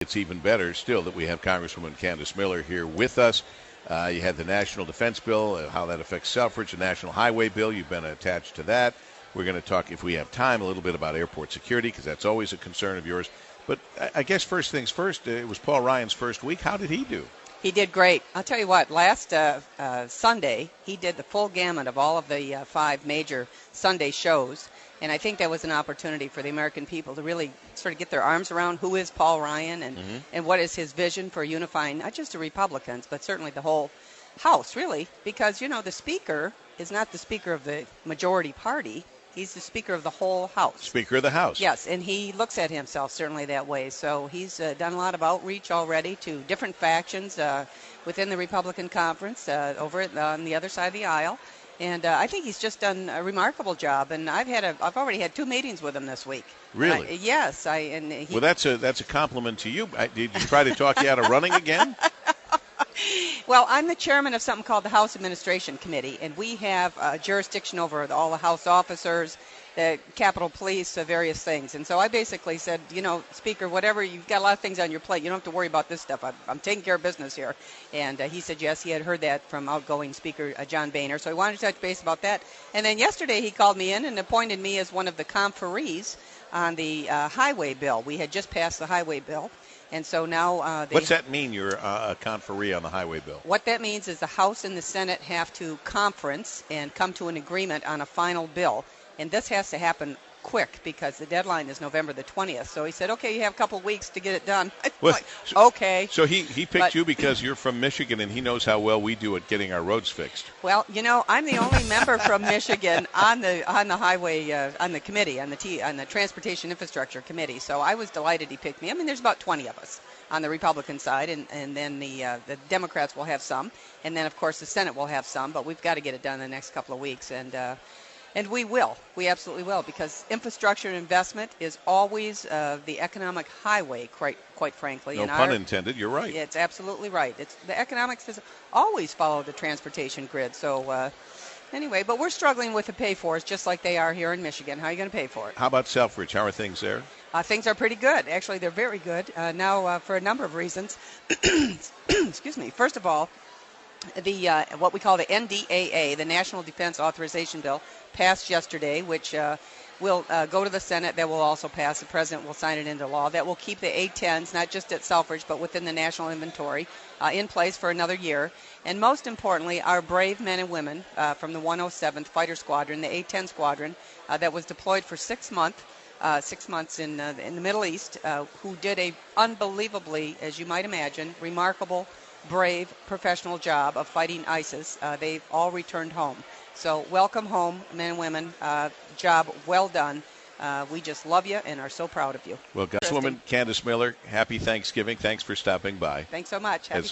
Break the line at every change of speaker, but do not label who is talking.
It's even better still that we have Congresswoman Candice Miller here with us. You had the National Defense Bill, how that affects suffrage, the National Highway Bill. You've been attached to that. We're going to talk, if we have time, a little bit about airport security, because that's always a concern of yours. But I guess first things first, it was Paul Ryan's first week. How did he do?
He did great. I'll tell you what, last Sunday, he did the full gamut of all of the 5 major Sunday shows. And I think that was an opportunity for the American people to really sort of get their arms around who is Paul Ryan and what is his vision for unifying not just the Republicans, but certainly the whole House, really. Because, the Speaker is not the Speaker of the majority party. He's the Speaker of the whole House.
Speaker of the House.
Yes, and he looks at himself certainly that way. So he's done a lot of outreach already to different factions within the Republican conference over on the other side of the aisle. And I think he's just done a remarkable job. And I've already had 2 meetings with him this week.
Really?
Yes.
Well, that's a compliment to you. Did you try to talk you out of running again?
Well, I'm the chairman of something called the House Administration Committee, and we have jurisdiction over all the House officers, the Capitol Police, various things. And so I basically said, Speaker, whatever, you've got a lot of things on your plate. You don't have to worry about this stuff. I'm taking care of business here. And he said, yes, he had heard that from outgoing Speaker John Boehner. So he wanted to touch base about that. And then yesterday he called me in and appointed me as one of the conferees on the highway bill. We had just passed the highway bill. And so now
what's that mean, you're a conferee on the highway bill?
What that means is the House and the Senate have to conference and come to an agreement on a final bill. And this has to happen quick because the deadline is November the 20th. So he said, okay, you have a couple of weeks to get it done. Okay.
So he picked you because you're from Michigan and he knows how well we do at getting our roads fixed.
Well, I'm the only member from Michigan on the highway on the committee on the Transportation Infrastructure Committee. So I was delighted he picked me. I mean, there's about 20 of us on the Republican side, and then the Democrats will have some, and then of course the Senate will have some. But we've got to get it done in the next couple of weeks, and we will. We absolutely will, because infrastructure investment is always the economic highway, quite frankly.
No pun intended. You're right.
It's absolutely right. The economics has always followed the transportation grid. So anyway, but we're struggling with the pay-fors just like they are here in Michigan. How are you going to pay for it?
How about Selfridge? How are things there?
Things are pretty good. Actually, they're very good now for a number of reasons. Excuse me. First of all, the what we call the NDAA, the National Defense Authorization Bill, passed yesterday, which will go to the Senate. That will also pass. The President will sign it into law. That will keep the A-10s, not just at Selfridge, but within the national inventory, in place for another year. And most importantly, our brave men and women from the 107th Fighter Squadron, the A-10 Squadron, that was deployed for 6 months in the Middle East, who did a unbelievably, as you might imagine, remarkable, brave, professional job of fighting ISIS. They've all returned home. So welcome home, men and women. Job well done. We just love you and are so proud of you.
Well, Congresswoman Candice Miller, happy Thanksgiving. Thanks for stopping by.
Thanks so much. Happy